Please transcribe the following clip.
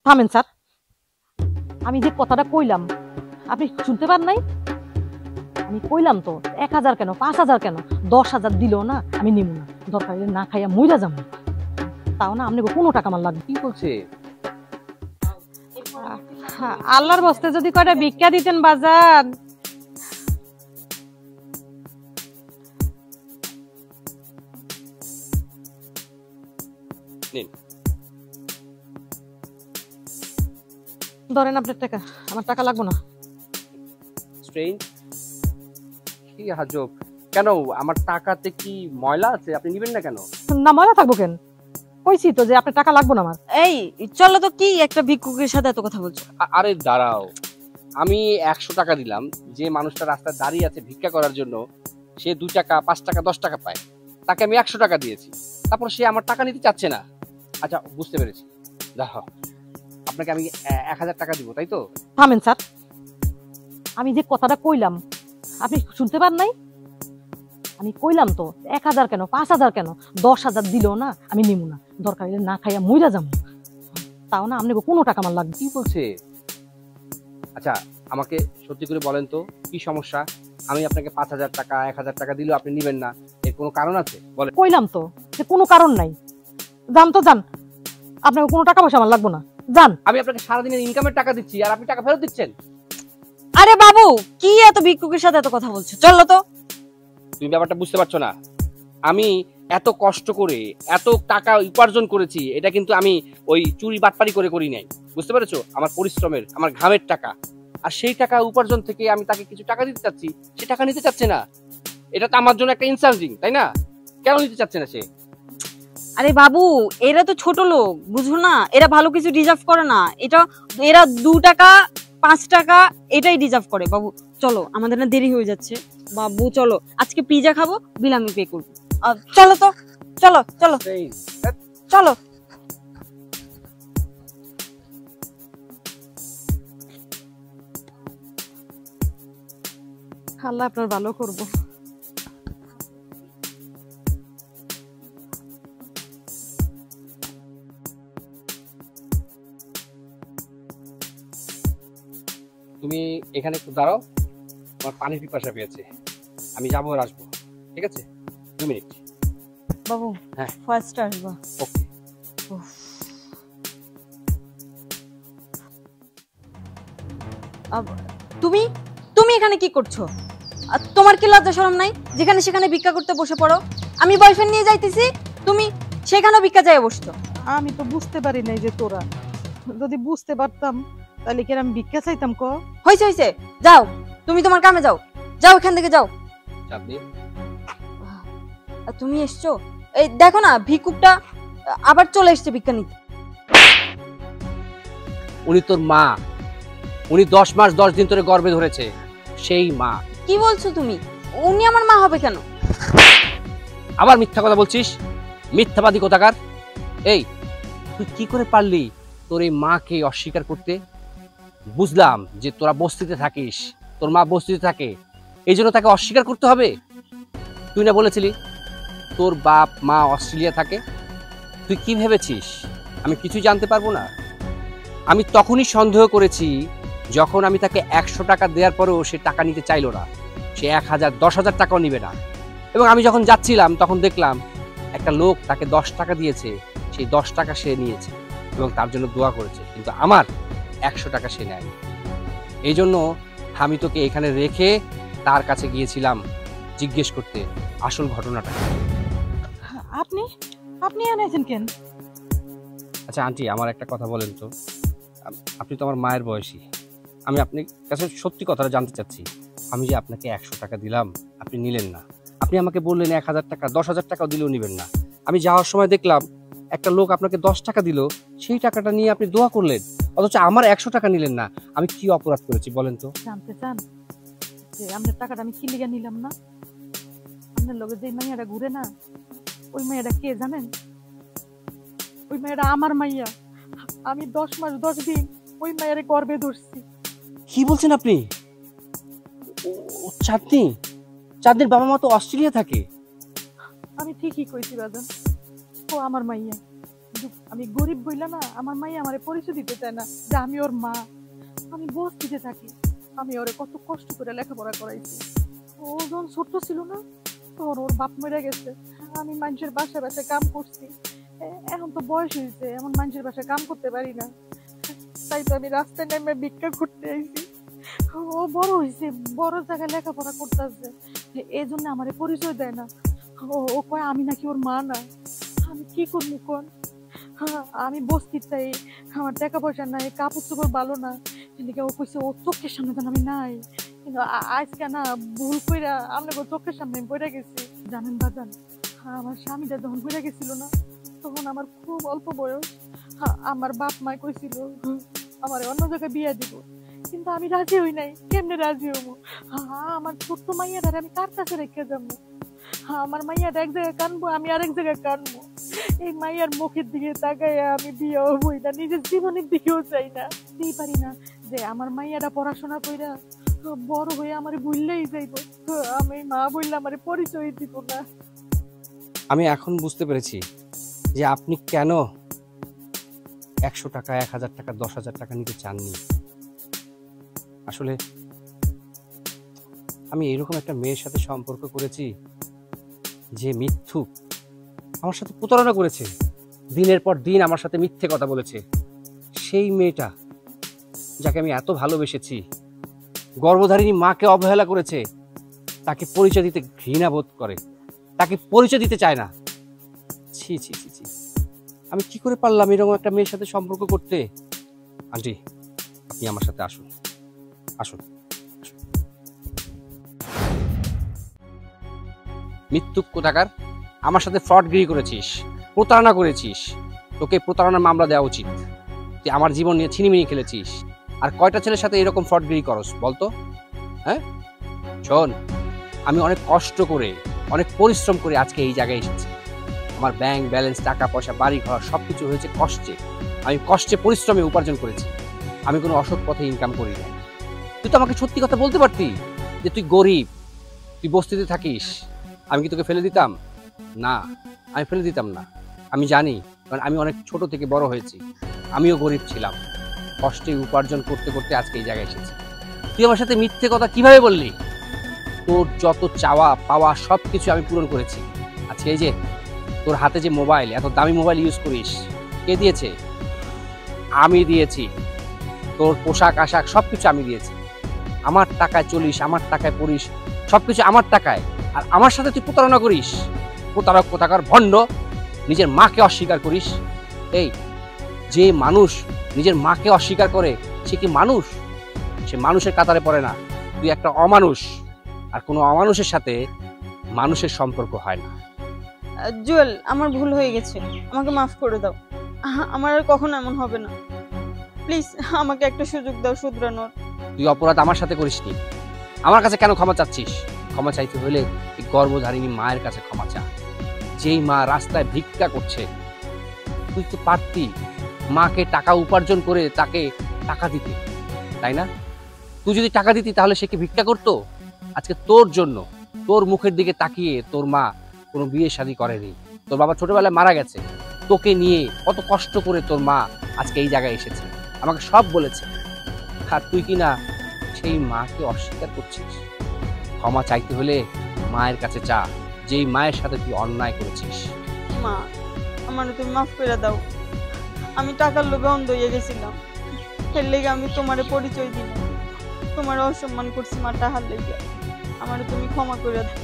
থামেন স্যার, আমি যে কথাটা কইলাম আপনি শুনতে পান নাই? আমি কইলাম তো 1000 কেন 5000 কেন 10,000 দিল না আমি নিব না, দরকার হলে না খাইয়া মইরা যাবো, তাও না আপনাকে কোনো টাকা আমার লাগবে। কি বলছে? আল্লাহর বস্তে যদি কয়টা ভিক্ষা দিতেন বাজার। ধরেন আপনার টাকা, আমার টাকা লাগবে না। স্ট্রেঞ্জ, কি আজব, কেন আমার টাকাতে কি ময়লা আছে? আপনি নেবেন না কেন? না ময়লা থাকবো কেন, কইছি তো যে আপনার টাকা লাগবে না আমার। এই চলো তো, কি একটা ভিক্ষুকের সাথে এত কথা বলছো? আরে দাঁড়াও, আমি 100 টাকা দিলাম, যে মানুষটা রাস্তায় দাঁড়িয়ে আছে ভিক্ষা করার জন্য, সে 2 টাকা 5 টাকা 10 টাকা পায়, তাকে আমি 100 টাকা দিয়েছি, তারপর সে আমার টাকা নিতে চাচ্ছে না। আচ্ছা বুঝতে পেরেছি, দেখো আপনাকে আমি 1000 টাকা দিব, তাই তো? থামেন স্যার, আমি যে কথাটা কইলাম আপনি শুনতে পান নাই? আমি কইলাম তো 1000 কেন 5000 কেন 10,000 দিল না আমি নিব না, দরকার হলে না খাইয়া মইরা যাবো, তাও না আপনাকে কোনো টাকা আমার লাগবে। কি বলছে? আচ্ছা আমাকে সত্যি করে বলেন তো, কি সমস্যা? আমি আপনাকে 5000 টাকা 1000 টাকা দিলেও আপনি নেবেন না, এর কোনো কারণ আছে? বলেন। কইলাম তো যে কোনো কারণ নাই, যান তো যান, আপনাকে কোনো টাকা পয়সা আমার লাগবে না, যান। আমি আপনাকে সারাদিনের ইনকামের টাকা দিচ্ছি আর আপনি টাকা ফেরত দিচ্ছেন? আরে বাবু, কি এত ভিক্ষুকের সাথে এত কথা বলছো? চলো তো। তুমি ব্যাপারটা বুঝতে পারছো না, আমি এত কষ্ট করে এত টাকা উপার্জন করেছি, এটা কিন্তু আমি ওই চুরি বাটপারি করে করি নাই, বুঝতে পেরেছো? আমার পরিশ্রমের, আমার ঘামের টাকা, আর সেই টাকা উপার্জন থেকে আমি তাকে কিছু টাকা দিতে চাচ্ছি, সে টাকা নিতে চাচ্ছে না। এটা তো আমার জন্য একটা ইনসাল্টিং, তাই না? কেন নিতে চাচ্ছে না সে? আরে বাবু, এরা তো ছোট লোক, বুঝো না? এরা ভালো কিছু ডিজার্ভ করে না, এটা এরা 2 টাকা 5 টাকা এটাই ডিজার্ভ করে। বাবু চলো, আমাদের না দেরি হয়ে যাচ্ছে। বাবু চলো, আজকে পিজা খাবো, বিল আমি পে করবো। চলো তো, চলো চলো চলো। আল্লাহ আপনার ভালো করবো। তুমি এখানে একটু দাঁড়াও, আমার পানির পিপাসা পেয়েছে, আমি যাবো আর আসবো, ঠিক আছে? 2 মিনিট। বাবু হ্যাঁ ফার্স্ট আসবো। ওকে। তুমি তুমি এখানে কি করছো? আর তোমার কি লজ্জা শরম নাই? যেখানে সেখানে ভিক্ষা করতে বসে পড়ো। আমি বয়ফ্রেন্ড নিয়ে যাইতেছি, তুমি সেখানেও ভিক্ষা যায় বসছো। আমি তো বুঝতে পারি নাই যে তোরা, যদি বুঝতে পারতাম তাহলে কি আমি ভিক্ষা চাইতাম? ক হইছে হইছে, যাও তুমি তোমার কামে যাও, যাও এখান থেকে যাও। চাঁদনি, আর তুমি এসছো, এই দেখো না ভিক্ষুকটা আবার চলে এসছে ভিক্ষা নিতে। উনি তোর মা, উনি 10 মাস 10 দিন ধরে গর্ভে ধরেছে, সেই মা। কি বলছো তুমি? উনি আমার মা হবে কেন? আবার মিথ্যা কথা বলছিস, মিথ্যাবাদী কোথাকার। এই তুই কি করে পারলি তোর এই মাকে অস্বীকার করতে? বুঝলাম যে তোরা বস্তিতে থাকিস, তোর মা বস্তিতে থাকে, এই জন্য তাকে অস্বীকার করতে হবে। তুই না বলেছিলি তোর বাপ মা অস্ট্রেলিয়া থাকে? তুই কি ভেবেছিস আমি কিছুই জানতে পারবো না? আমি তখনই সন্দেহ করেছি যখন আমি তাকে 100 টাকা দেওয়ার পরেও সে টাকা নিতে চাইলো না, সে 1000 10,000 টাকাও নিবে না। এবং আমি যখন যাচ্ছিলাম তখন দেখলাম একটা লোক তাকে 10 টাকা দিয়েছে, সেই 10 টাকা সে নিয়েছে এবং তার জন্য দোয়া করেছে, কিন্তু আমার 100 টাকা সে নেয়নি। এই জন্য আমি তোকে এখানে রেখে তার কাছে গিয়েছিলাম জিজ্ঞেস করতে আসল ঘটনাটা। আপনি আপনি এনেছেন কেন? আচ্ছা আন্টি, আমার একটা কথা বলেন তো, আপনি তো আমার মায়ের বয়সী, আমি আপনার কাছে সত্যি কথাটা জানতে চাচ্ছি। আমি যে আপনাকে 100 টাকা দিলাম, আপনি নিলেন না, আপনি আমাকে বললেন 1000 টাকা 10,000 টাকাও দিলেও নিবেন না। আমি যাওয়ার সময় দেখলাম একটা লোক আপনাকে 10 টাকা দিল, সেই টাকাটা নিয়ে আপনি দোয়া করলেন, অথচ আমার 100 টাকা নিলেন না। আমি কি অপরাধ করেছি বলেন তো? জানতে চান যে আপনার টাকাটা আমি কি লিগা নিলাম না? আপনার লগে যে মাইয়াটা ঘুরে না, ওই মাইয়াটা কে জানেন? ওই মাইয়াটা আমার মাইয়া। আমি 10 মাস 10 দিন ওই মায়ের গর্ভে ধরছি। কি বলছেন আপনি? চাঁদনি, চাঁদনির বাবা মা তো অস্ট্রেলিয়া থাকে। আমি ঠিকই কইছি বাজান, ও আমার মাইয়া। শুধু আমি গরিব বইলা না, আমার মাই আমারে পরিচয় দিতে চায় না যে আমি ওর মা। আমি বস্তিতে থাকি, আমি ওরে কত কষ্ট করে লেখাপড়া করাইছি। ও যখন ছোট্ট ছিল না তখন ওর বাপ মরে গেছে, আমি মানুষের বাসায় বাসায় কাম করছি। এখন তো বয়স হয়েছে, এমন মানুষের বাসায় কাম করতে পারি না, তাই তো আমি রাস্তায় নেমে ভিক্ষা করতে আইছি। ও বড় হয়েছে, বড় জায়গায় লেখাপড়া করতেছে, এই জন্য আমার পরিচয় দেয় না। ও কয় আমি নাকি ওর মা না। আমি কি করবো কোন? আমি বস্তির চাই, আমার টাকা পয়সা নাই, কাপড় চোপড় ভালো না, এদিকে ও কইছে ও চোখের সামনে যেন আমি নাই। কিন্তু আজকে না ভুল কইরা আপনাকে চোখের সামনে পড়ে গেছি। জানেন বাজান, আমার স্বামীটা যখন পড়ে গেছিল না তখন আমার খুব অল্প বয়স। আমার বাপ মা কইছিল আমার অন্য জায়গায় বিয়ে দিব, কিন্তু আমি রাজি হই নাই। কেমনে রাজি হবো? আমার ছোট্ট মাইয়াটারে আমি কার কাছে রেখে যাবো? আমার মাইয়াটা এক জায়গায় কানবো, আমি আরেক জায়গায় কানবো। এই মাইয়ার মুখের দিকে তাকাই আমি বিয়ে হবই না, নিজের জীবনের দিকেও চাই না। দিই পারি না যে আমার মাইয়াটা পড়াশোনা কইরা বড় হয়ে আমার ভুললেই যাইব, আমি মা বললে আমার পরিচয় দিব না। আমি এখন বুঝতে পেরেছি যে আপনি কেন 100 টাকা, 1000 টাকা, 10,000 টাকা নিতে চাননি। আসলে আমি এরকম একটা মেয়ের সাথে সম্পর্ক করেছি যে মিথ্যুক, আমার সাথে প্রতারণা করেছে, দিনের পর দিন আমার সাথে মিথ্যে কথা বলেছে। সেই মেয়েটা যাকে আমি এত ভালোবেসেছি, গর্ভধারিণী মাকে অবহেলা করেছে, তাকে পরিচয় দিতে ঘৃণা বোধ করে, তাকে পরিচয় দিতে চায় না। ছি ছি ছি ছি, আমি কি করে পারলাম এরকম একটা মেয়ের সাথে সম্পর্ক করতে? আন্টি, আপনি আমার সাথে আসুন, আসুন। মিথ্যুক কোথাকার, আমার সাথে ফ্রডগিরি করেছিস, প্রতারণা করেছিস। তোকে প্রতারণার মামলা দেওয়া উচিত। তুই আমার জীবন নিয়ে ছিনিমিনি খেলেছিস। আর কয়টা ছেলের সাথে এরকম ফ্রডগিরি করস বলতো? হ্যাঁ শোন, আমি অনেক কষ্ট করে, অনেক পরিশ্রম করে আজকে এই জায়গায় এসেছি। আমার ব্যাংক ব্যালেন্স, টাকা পয়সা, বাড়ি ঘর সবকিছু হয়েছে কষ্টে। আমি কষ্টে পরিশ্রমে উপার্জন করেছি, আমি কোনো অসৎ পথে ইনকাম করি না। তুই তো আমাকে সত্যি কথা বলতে পারতি যে তুই গরিব, তুই বস্তিতে থাকিস। আমি কি তোকে ফেলে দিতাম? না, আমি ফেলে দিতাম না। আমি জানি, কারণ আমি অনেক ছোট থেকে বড় হয়েছি, আমিও গরিব ছিলাম। কষ্টে উপার্জন করতে করতে আজকে এই জায়গায় এসেছি। তুই আমার সাথে মিথ্যে কথা কিভাবে বললি? তোর যত চাওয়া পাওয়া সবকিছু আমি পূরণ করেছি। আজকে এই যে তোর হাতে যে মোবাইল, এত দামি মোবাইল ইউজ করিস, কে দিয়েছে? আমি দিয়েছি। তোর পোশাক আশাক সবকিছু আমি দিয়েছি। আমার টাকায় চলিস, আমার টাকায় পড়িস, সবকিছু আমার টাকায়। আর আমার সাথে তুই প্রতারণা করিস। প্রতারক কোথাকার, ভণ্ড। নিজের মাকে অস্বীকার করিস। এই যে মানুষ নিজের মাকে অস্বীকার করে সে কি মানুষ? সে মানুষের কাতারে পড়ে না। তুই একটা অমানুষ, আর কোনো অমানুষের সাথে মানুষের সম্পর্ক হয় না। জুয়েল, আমার ভুল হয়ে গেছে, আমাকে মাফ করে দাও। আমার আর কখনো এমন হবে না। প্লিজ আমাকে একটা সুযোগ দাও শুধরানোর। তুই অপরাধ আমার সাথে করিসনি, আমার কাছে কেন ক্ষমা চাচ্ছিস? ক্ষমা চাইতে হলে এই গর্ভধারিণী মায়ের কাছে ক্ষমা চা, যেই মা রাস্তায় ভিক্ষা করছে। তুই তো পারতি মাকে টাকা উপার্জন করে তাকে টাকা দিতে, তাই না? তুই যদি টাকা দিতি তাহলে সে কি ভিক্ষা করতো? আজকে তোর জন্য, তোর মুখের দিকে তাকিয়ে তোর মা কোনো বিয়ে শাদী করেনি। তোর বাবা ছোটবেলায় মারা গেছে, তোকে নিয়ে কত কষ্ট করে তোর মা আজকে এই জায়গায় এসেছে, আমাকে সব বলেছে। আর তুই কি না সেই মাকে অস্বীকার করছিস? ক্ষমা চাইতে হলে মায়ের কাছে চা, যেই মায়ের সাথে তুই অন্যায় করেছিস। মা, আমার তুমি মাফ করে দাও। আমি টাকার লোভে অন্ধ হয়ে গেছিলাম, এর লেগে আমি তোমারে পরিচয় দিই, তোমার অসম্মান করছি মা, টাকার লেগে। আমার তুমি ক্ষমা করে দাও।